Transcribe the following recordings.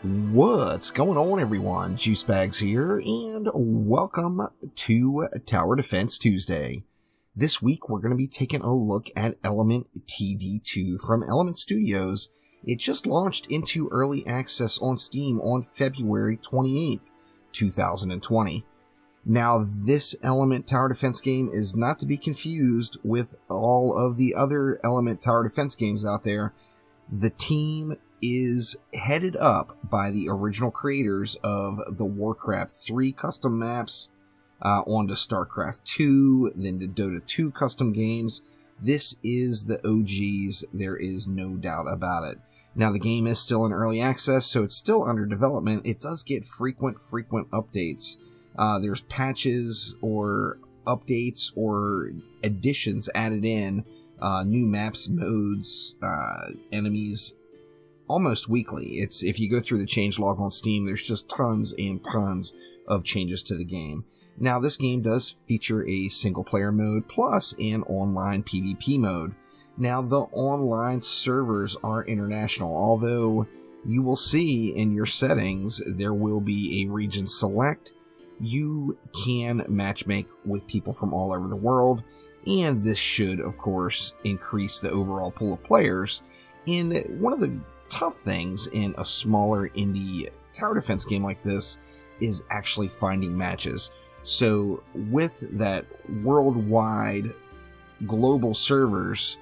What's going on, everyone? Juicebags here, and welcome to Tower Defense Tuesday. This week, we're going to be taking a look at Element TD2 from Element Studios. It just launched into early access on Steam on February 28th, 2020. Now, this Element Tower Defense game is not to be confused with all of the other Element Tower Defense games out there. The team is headed up by the original creators of the Warcraft III custom maps, on to StarCraft II, then to Dota 2 custom games. This is the OGs, there is no doubt about it. Now, the game is still in early access, so it's still under development. It does get frequent updates. There's patches or updates or additions added in, new maps, modes, enemies, almost weekly. If you go through the changelog on Steam, there's just tons and tons of changes to the game. Now, this game does feature a single player mode plus an online PvP mode. Now, the online servers are international, although you will see in your settings there will be a region select. You can matchmake with people from all over the world, and this should, of course, increase the overall pool of players. In one of the tough things in a smaller indie tower defense game like this is actually finding matches. So with that worldwide global servers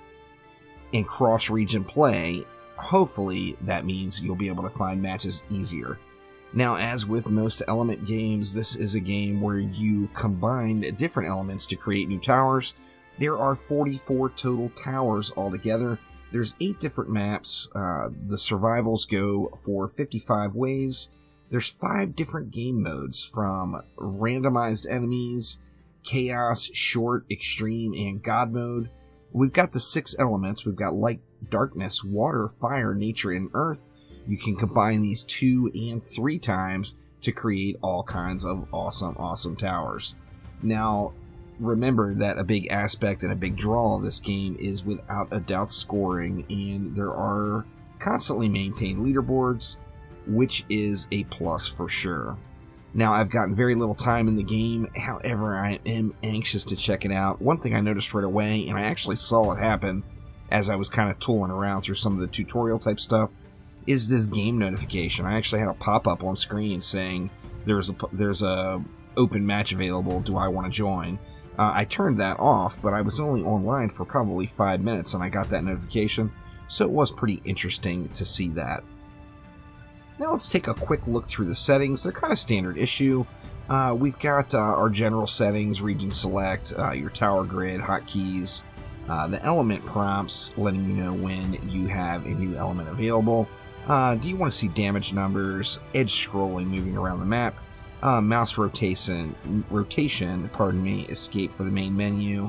and cross-region play, hopefully that means you'll be able to find matches easier. Now, as with most Element games, this is a game where you combine different elements to create new towers. There are 44 total towers altogether. There's 8 different maps. The survivals go for 55 waves. There's 5 different game modes, from randomized enemies, chaos, short, extreme, and god mode. We've got the 6 elements. We've got light, darkness, water, fire, nature, and earth. You can combine these 2 and 3 times to create all kinds of awesome towers. Now, remember that a big aspect and a big draw of this game is without a doubt scoring, and there are constantly maintained leaderboards, which is a plus for sure. Now, I've gotten very little time in the game, however, I am anxious to check it out. One thing I noticed right away, and I actually saw it happen as I was kind of tooling around through some of the tutorial type stuff, is this game notification. I actually had a pop-up on screen saying there's a open match available, do I want to join? I turned that off, but I was only online for probably 5 minutes and I got that notification, so it was pretty interesting to see that. Now let's take a quick look through the settings. They're kind of standard issue. We've got our general settings, region select, your tower grid, hotkeys, the element prompts letting you know when you have a new element available. Do you want to see damage numbers, edge scrolling moving around the map, mouse rotation, escape for the main menu.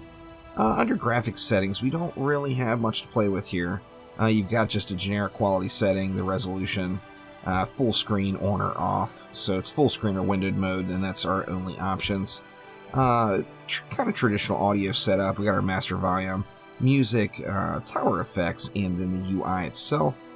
Under graphics settings, we don't really have much to play with here. You've got just a generic quality setting, the resolution, full screen on or off. So it's full screen or windowed mode, and that's our only options. Kind of traditional audio setup. We got our master volume, music, tower effects, and then the UI itself.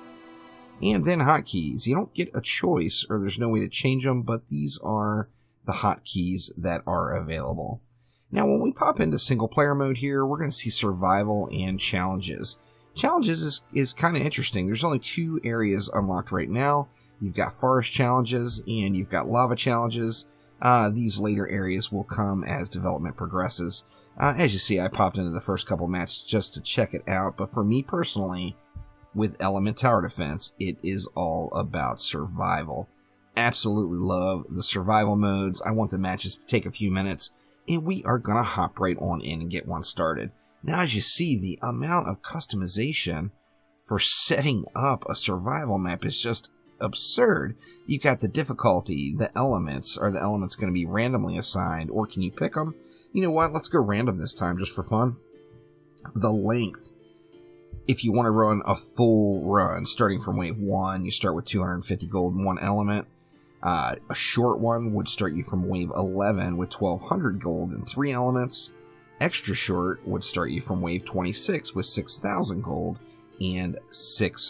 And then hotkeys. You don't get a choice, or there's no way to change them, but these are the hotkeys that are available. Now, when we pop into single player mode here, we're going to see survival and challenges. Challenges is kind of interesting. There's only 2 areas unlocked right now. You've got forest challenges and you've got lava challenges. These later areas will come as development progresses. As you see, I popped into the first couple matches just to check it out, but for me personally, with Element Tower Defense, it is all about survival. Absolutely love the survival modes. I want the matches to take a few minutes, and we are going to hop right on in and get one started. Now, as you see, the amount of customization for setting up a survival map is just absurd. You got the difficulty, the elements. Are the elements going to be randomly assigned, or can you pick them? You know what? Let's go random this time just for fun. The length. If you want to run a full run, starting from wave 1, you start with 250 gold and 1 element. A short one would start you from wave 11 with 1200 gold and 3 elements. Extra short would start you from wave 26 with 6000 gold and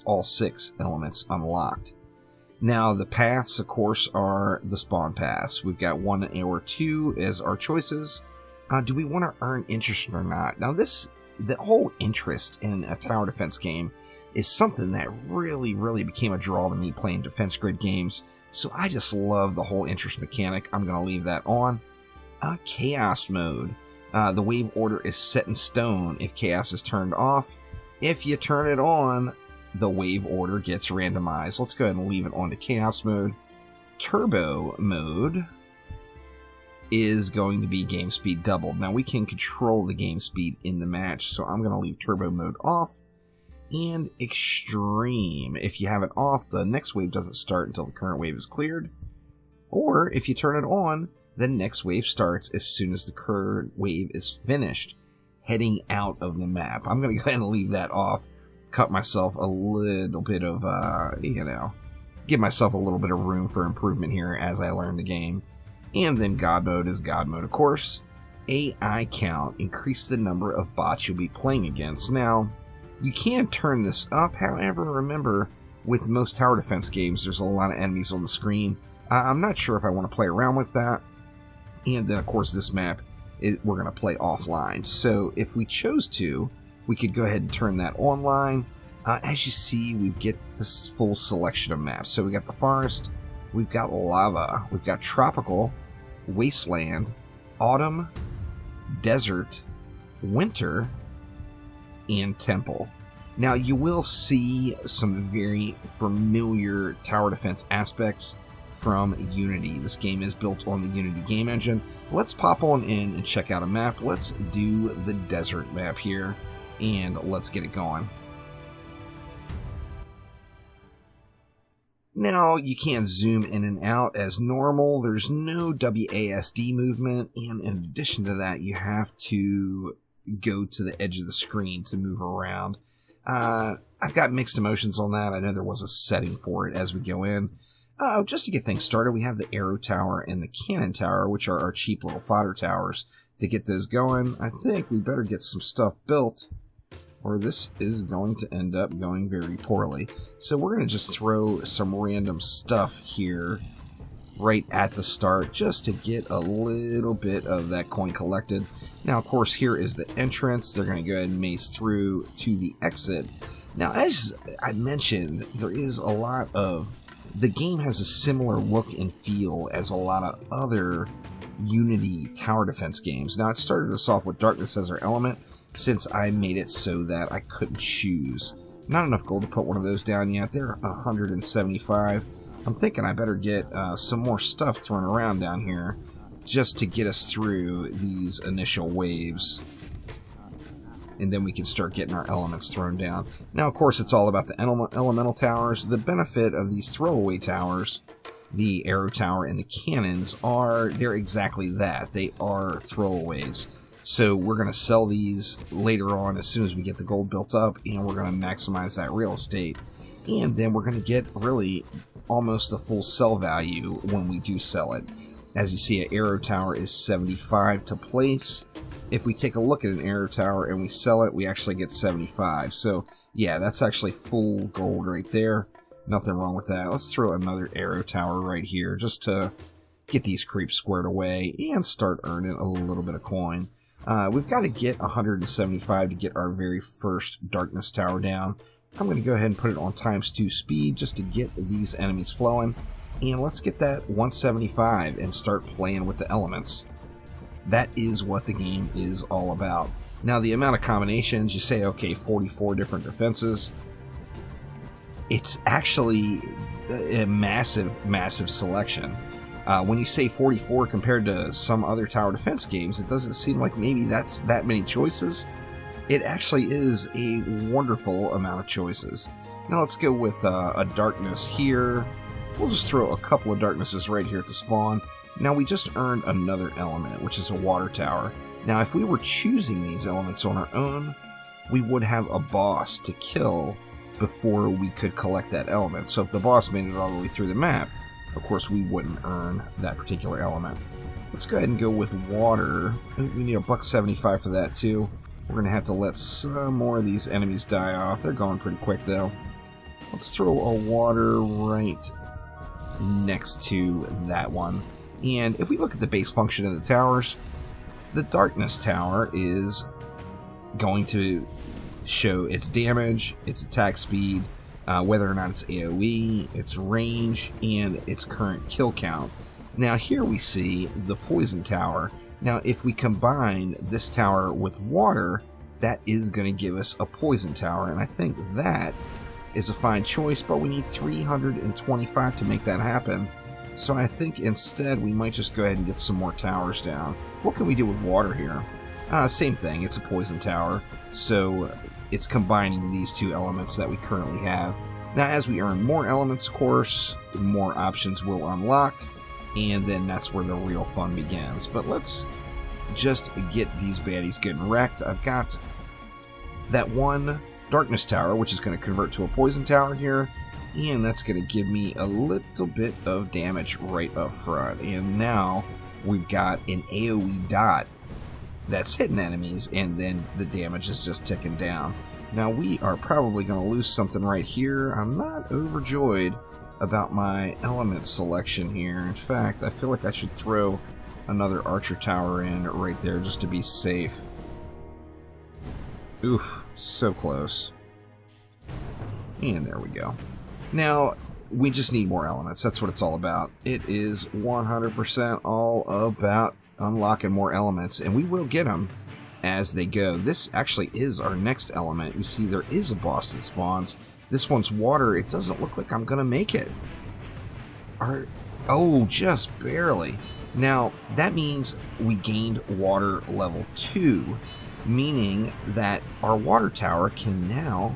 all 6 elements unlocked. Now, the paths, of course, are the spawn paths. We've got 1 or 2 as our choices. Do we want to earn interest or not? Now, the whole interest in a tower defense game is something that really became a draw to me playing defense grid games. So I just love the whole interest mechanic. I'm going to leave that on. Chaos mode. The wave order is set in stone if chaos is turned off. If you turn it on, the wave order gets randomized. Let's go ahead and leave it on to chaos mode. Turbo mode is going to be game speed doubled. Now we can control the game speed in the match, so I'm going to leave turbo mode off. And extreme. If you have it off, the next wave doesn't start until the current wave is cleared. Or if you turn it on, the next wave starts as soon as the current wave is finished, heading out of the map. I'm going to go ahead and leave that off. Cut myself a little bit of, give myself a little bit of room for improvement here as I learn the game. And then God mode is God mode, of course. AI count, increase the number of bots you'll be playing against. Now, you can turn this up, however, remember, with most tower defense games, there's a lot of enemies on the screen. I'm not sure if I want to play around with that. And then, of course, this map, we're going to play offline. So if we chose to, we could go ahead and turn that online. As you see, we get this full selection of maps. So we got the forest, we've got lava, we've got tropical, wasteland, autumn, desert, winter, and temple. Now, you will see some very familiar tower defense aspects from Unity. This game is built on the Unity game engine. Let's pop on in and check out a map. Let's do the desert map here, and let's get it going. Now, you can zoom in and out as normal. There's no WASD movement, and in addition to that, you have to go to the edge of the screen to move around. I've got mixed emotions on that. I know there was a setting for it as we go in. Just to get things started, we have the arrow tower and the cannon tower, which are our cheap little fodder towers. To get those going, I think we better get some stuff built, or this is going to end up going very poorly. So we're going to just throw some random stuff here right at the start just to get a little bit of that coin collected. Now, of course, here is the entrance. They're going to go ahead and maze through to the exit. Now, as I mentioned, there is a lot of... The game has a similar look and feel as a lot of other Unity tower defense games. Now, it started us off with darkness as our element, since I made it so that I couldn't choose. Not enough gold to put one of those down yet. They're 175. I'm thinking I better get some more stuff thrown around down here just to get us through these initial waves. And then we can start getting our elements thrown down. Now, of course, it's all about the elemental towers. The benefit of these throwaway towers, the arrow tower and the cannons, they're exactly that. They are throwaways. So we're going to sell these later on as soon as we get the gold built up, and we're going to maximize that real estate. And then we're going to get really almost the full sell value when we do sell it. As you see, an arrow tower is 75 to place. If we take a look at an arrow tower and we sell it, we actually get 75. So yeah, that's actually full gold right there. Nothing wrong with that. Let's throw another arrow tower right here just to get these creeps squared away and start earning a little bit of coin. We've got to get 175 to get our very first darkness tower down. I'm going to go ahead and put it on ×2 speed just to get these enemies flowing. And let's get that 175 and start playing with the elements. That is what the game is all about. Now, the amount of combinations, you say, okay, 44 different defenses. It's actually a massive selection. When you say 44 compared to some other tower defense games, it doesn't seem like maybe that's that many choices. It actually is a wonderful amount of choices. Now let's go with a darkness here. We'll just throw a couple of darknesses right here at the spawn. Now we just earned another element, which is a water tower. Now if we were choosing these elements on our own, we would have a boss to kill before we could collect that element. So if the boss made it all the way through the map, of course we wouldn't earn that particular element. Let's go ahead and go with water. We need $1.75 for that too. We're going to have to let some more of these enemies die off. They're going pretty quick though. Let's throw a water right next to that one. And if we look at the base function of the towers, the darkness tower is going to show its damage, its attack speed, whether or not it's AoE, its range, and its current kill count. Now here we see the poison tower. Now if we combine this tower with water, that is going to give us a poison tower, and I think that is a fine choice, but we need 325 to make that happen. So I think instead we might just go ahead and get some more towers down. What can we do with water here? Same thing, it's a poison tower, so it's combining these two elements that we currently have. Now as we earn more elements, of course, more options will unlock, and then that's where the real fun begins. But let's just get these baddies getting wrecked. I've got that one darkness tower, which is going to convert to a poison tower here, and that's going to give me a little bit of damage right up front. And now we've got an AoE dot that's hitting enemies, and then the damage is just ticking down. Now we are probably going to lose something right here. I'm not overjoyed about my element selection here. In fact, I feel like I should throw another archer tower in right there just to be safe. Oof, so close. And there we go. Now, we just need more elements. That's what it's all about. It is 100% all about unlocking more elements, and we will get them as they go. This actually is our next element. You see, there is a boss that spawns. This one's water. It doesn't look like I'm going to make it. Oh, just barely. Now, that means we gained water level 2, meaning that our water tower can now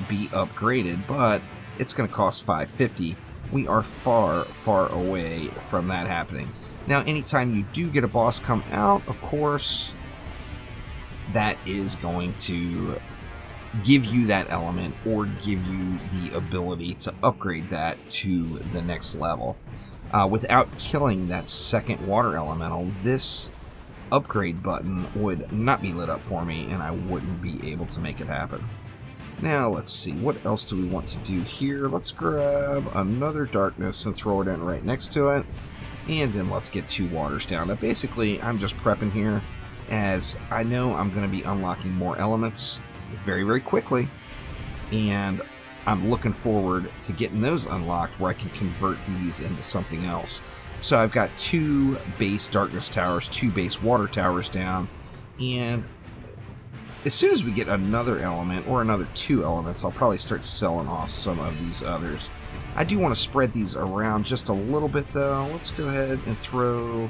be upgraded, but it's going to cost $550. We are far, far away from that happening. Now, anytime you do get a boss come out, of course, that is going to give you that element or give you the ability to upgrade that to the next level. Without killing that second water elemental, this upgrade button would not be lit up for me, and I wouldn't be able to make it happen. Now, let's see, what else do we want to do here? Let's grab another darkness and throw it in right next to it, and then let's get 2 waters down. Now, basically, I'm just prepping here, as I know I'm going to be unlocking more elements very, very quickly, and I'm looking forward to getting those unlocked where I can convert these into something else. So I've got 2 base darkness towers, 2 base water towers down, and as soon as we get another element or another 2 elements, I'll probably start selling off some of these others. I do want to spread these around just a little bit though. Let's go ahead and throw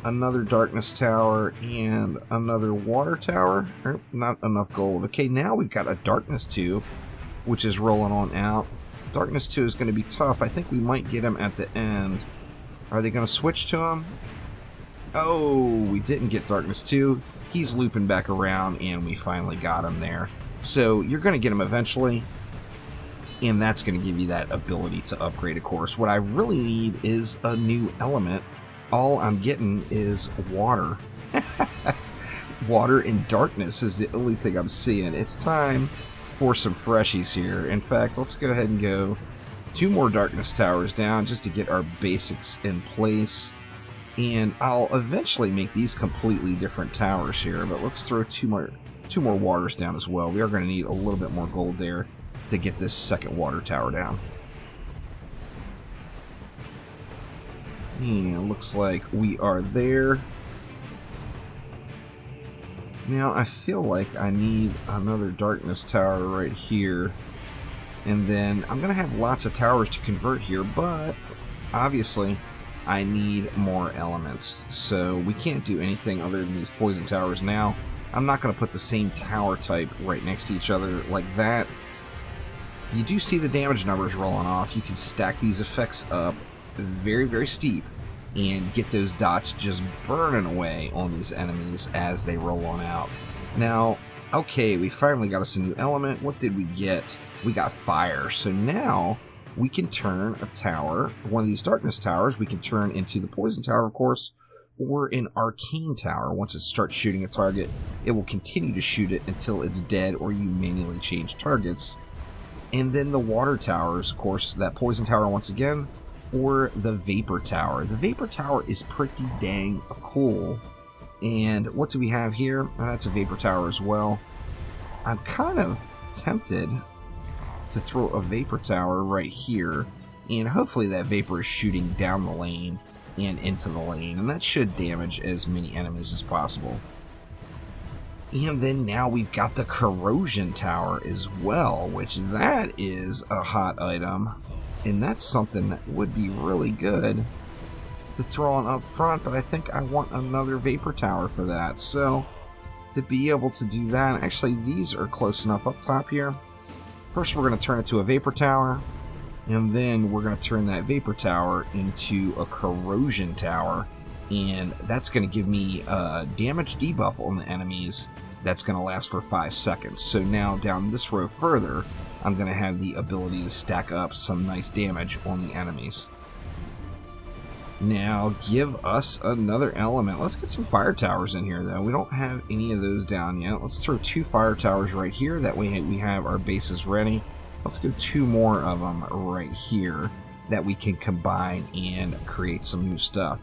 another darkness tower and another water tower. Not enough gold. Okay, now we've got a darkness 2, which is rolling on out. Darkness 2 is going to be tough. I think we might get him at the end. Are they going to switch to him? Oh, we didn't get Darkness 2. He's looping back around, and we finally got him there. So you're going to get him eventually, and that's going to give you that ability to upgrade, of course. What I really need is a new element. All I'm getting is water. Water and darkness is the only thing I'm seeing. It's time for some freshies here. In fact, let's go ahead and go 2 more darkness towers down just to get our basics in place. And I'll eventually make these completely different towers here, but let's throw 2 more waters down as well. We are going to need a little bit more gold there to get this second water tower down. And looks like we are there. Now I feel like I need another darkness tower right here. And then I'm going to have lots of towers to convert here, but obviously I need more elements. So we can't do anything other than these poison towers now. I'm not going to put the same tower type right next to each other like that. You do see the damage numbers rolling off. You can stack these effects up very, very steep and get those dots just burning away on these enemies as they roll on out. Now, okay, we finally got us a new element. What did we get? We got fire. So now we can turn a tower, one of these darkness towers, we can turn into the poison tower, of course, or an arcane tower. Once it starts shooting a target, it will continue to shoot it until it's dead or you manually change targets. And then the water towers, of course, that poison tower once again, or the Vapor Tower. The Vapor Tower is pretty dang cool. And what do we have here? That's a Vapor Tower as well. I'm kind of tempted to throw a Vapor Tower right here, and hopefully that Vapor is shooting down the lane and into the lane, and that should damage as many enemies as possible. And then now we've got the Corrosion Tower as well, which that is a hot item, and that's something that would be really good to throw on up front, but I think I want another Vapor Tower for that. So to be able to do that, actually these are close enough up top here. First we're going to turn it to a Vapor Tower, and then we're going to turn that Vapor Tower into a Corrosion Tower, and that's going to give me a damage debuff on the enemies that's going to last for 5 seconds. So now down this row further, I'm going to have the ability to stack up some nice damage on the enemies. Now give us another element. Let's get some fire towers in here though. We don't have any of those down yet. Let's throw 2 fire towers right here. That way we have our bases ready. Let's go 2 more of them right here that we can combine and create some new stuff.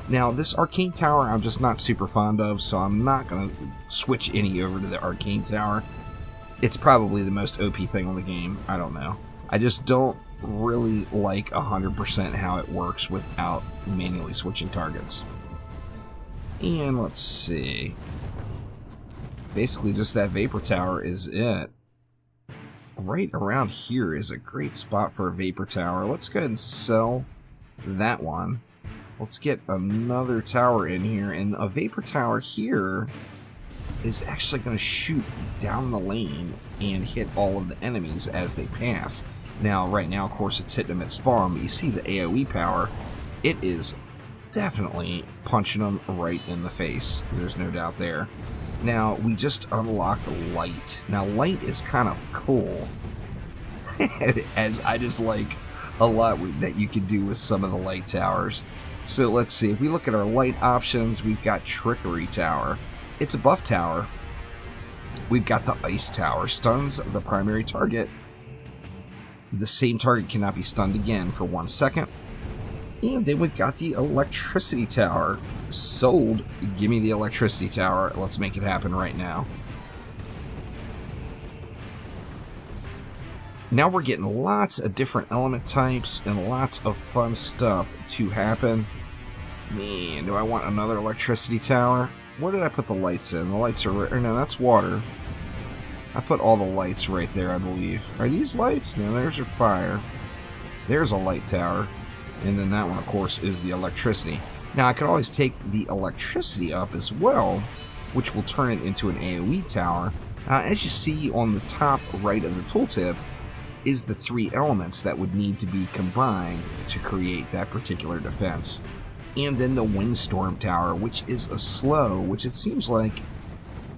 Now this Arcane Tower I'm just not super fond of, so I'm not going to switch any over to the Arcane Tower. It's probably the most OP thing on the game. I don't know. I just don't really like 100% how it works without manually switching targets. And let's see. Basically just that Vapor Tower is it. Right around here is a great spot for a Vapor Tower. Let's go ahead and sell that one. Let's get another tower in here, and a Vapor Tower here is actually going to shoot down the lane and hit all of the enemies as they pass. Now, right now, of course, it's hitting them at spawn, but you see the AoE power. It is definitely punching them right in the face. There's no doubt there. Now, we just unlocked Light. Now, Light is kind of cool, as I just like a lot that you can do with some of the Light Towers. So let's see, if we look at our Light options, we've got Trickery Tower. It's a buff tower. We've got the Ice Tower. Stuns the primary target. The same target cannot be stunned again for 1 second. And then we've got the Electricity Tower. Sold. Give me the Electricity Tower. Let's make it happen right now. Now we're getting lots of different element types and lots of fun stuff to happen. Man, do I want another Electricity Tower? Where did I put the lights in? The lights are... Or no, that's water. I put all the lights right there, I believe. Are these lights? No, there's your fire. There's a light tower. And then that one, of course, is the electricity. Now, I could always take the electricity up as well, which will turn it into an AoE tower. As you see on the top right of the tooltip is the 3 elements that would need to be combined to create that particular defense. And then the Windstorm Tower, which is a slow, which it seems like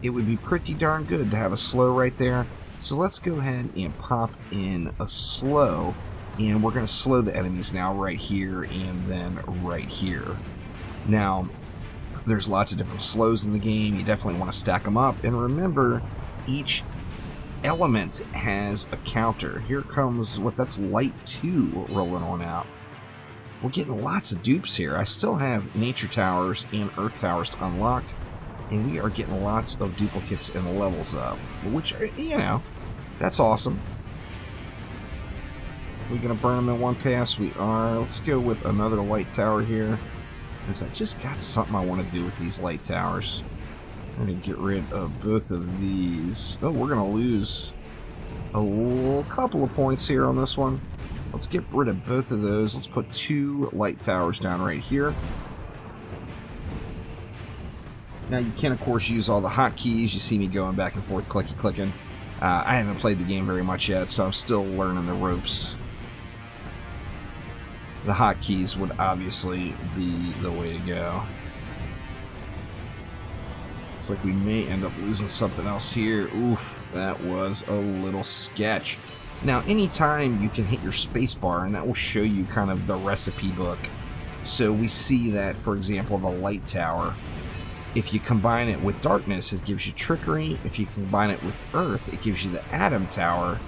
it would be pretty darn good to have a slow right there. So let's go ahead and pop in a slow, and we're going to slow the enemies now right here and then right here. Now, there's lots of different slows in the game. You definitely want to stack them up, and remember, each element has a counter. Here comes that's Light 2 rolling on out. We're getting lots of dupes here. I still have Nature Towers and Earth Towers to unlock, and we are getting lots of duplicates and levels up, which, you know, that's awesome. We're going to burn them in one pass. We are. Let's go with another Light Tower here, because I just got something I want to do with these Light Towers. I'm going to get rid of both of these. Oh, we're going to lose a couple of points here on this one. Let's get rid of both of those. Let's put 2 Light Towers down right here. Now you can, of course, use all the hotkeys. You see me going back and forth, clicking. I haven't played the game very much yet, so I'm still learning the ropes. The hotkeys would obviously be the way to go. Looks like we may end up losing something else here. Oof, that was a little sketch. Now, anytime you can hit your spacebar, and that will show you kind of the recipe book. So we see that, for example, the Light Tower, if you combine it with Darkness, it gives you Trickery. If you combine it with Earth, it gives you the Atom Tower.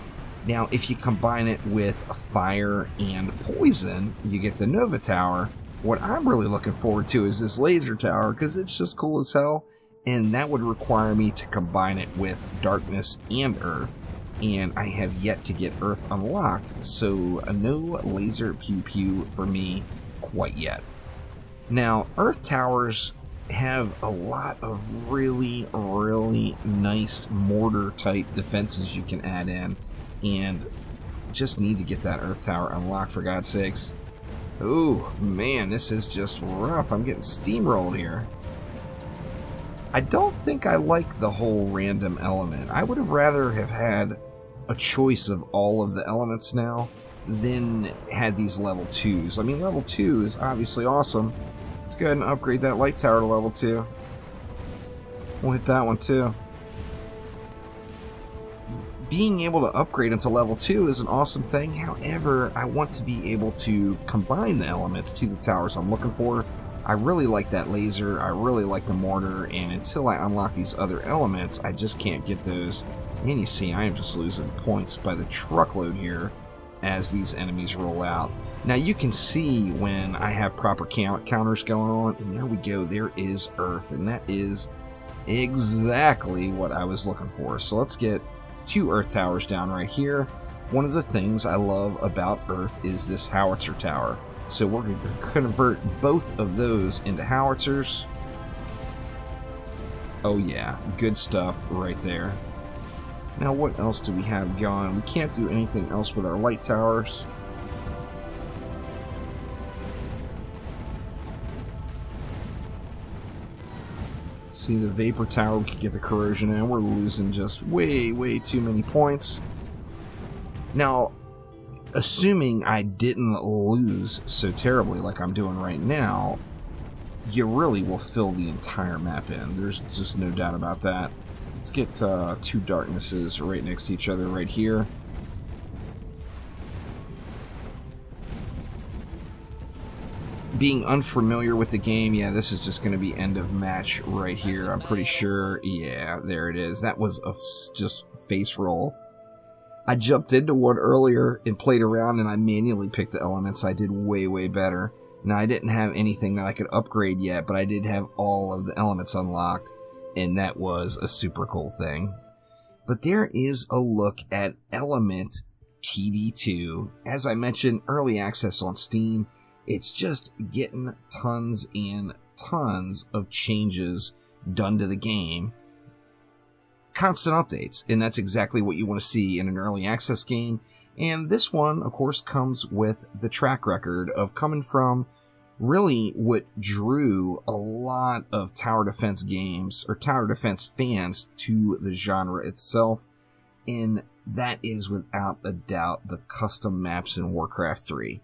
Now, if you combine it with fire and poison, you get the Nova Tower. What I'm really looking forward to is this laser tower, because it's just cool as hell, and that would require me to combine it with darkness and earth, and I have yet to get earth unlocked, so no laser pew pew for me quite yet. Now, earth towers have a lot of really nice mortar type defenses you can add in, and just need to get that earth tower unlocked, for God's sakes. Ooh, man, this is just rough. I'm getting steamrolled here. I don't think I like the whole random element. I would have rather have had a choice of all of the elements now than had these level 2s. I mean, level 2 is obviously awesome. Let's go ahead and upgrade that light tower to level 2. We'll hit that one too. Being able to upgrade into level 2 is an awesome thing. However, I want to be able to combine the elements to the towers I'm looking for. I really like that laser, I really like the mortar, and until I unlock these other elements, I just can't get those. And you see, I am just losing points by the truckload here as these enemies roll out. Now you can see when I have proper counters going on, and there we go, there is earth, and that is exactly what I was looking for. So let's get 2 earth towers down right here. One of the things I love about earth is this howitzer tower. So we're going to convert both of those into howitzers. Oh yeah, good stuff right there. Now what else do we have going? We can't do anything else with our light towers. See the vapor tower, we could get the corrosion in. We're losing just way too many points. Now, assuming I didn't lose so terribly like I'm doing right now, you really will fill the entire map in. There's just no doubt about that. Let's get 2 darknesses right next to each other right here. Being unfamiliar with the game, yeah, this is just going to be end of match right here, I'm pretty sure. Yeah, there it is. That was a just face roll. I jumped into one earlier and played around, and I manually picked the elements. I did way better. Now, I didn't have anything that I could upgrade yet, but I did have all of the elements unlocked, and that was a super cool thing. But there is a look at Element TD2. As I mentioned, early access on Steam. It's just getting tons and tons of changes done to the game. Constant updates, and that's exactly what you want to see in an early access game. And this one, of course, comes with the track record of coming from really what drew a lot of tower defense games, or tower defense fans, to the genre itself. And that is without a doubt the custom maps in Warcraft 3.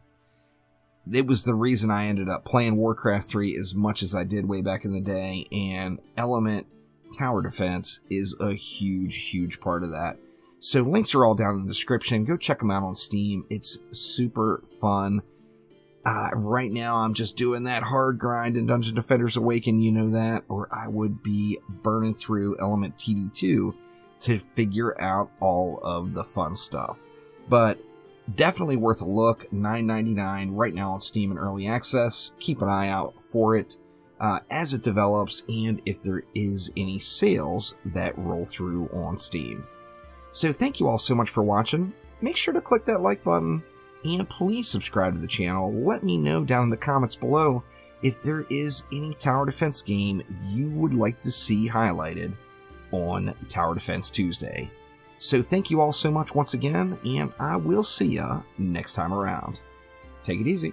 It was the reason I ended up playing Warcraft 3 as much as I did way back in the day, and Element Tower Defense is a huge part of that. So links are all down in the description. Go check them out on Steam. It's super fun. Right now I'm just doing that hard grind in Dungeon Defenders Awaken, you know that, or I would be burning through Element TD2 to figure out all of the fun stuff. But definitely worth a look. $9.99 right now on Steam in early access. Keep an eye out for it as it develops, and if there is any sales that roll through on Steam. So thank you all so much for watching. Make sure to click that like button, and please subscribe to the channel. Let me know down in the comments below if there is any tower defense game you would like to see highlighted on Tower Defense Tuesday. So thank you all so much once again, and I will see ya next time around. Take it easy.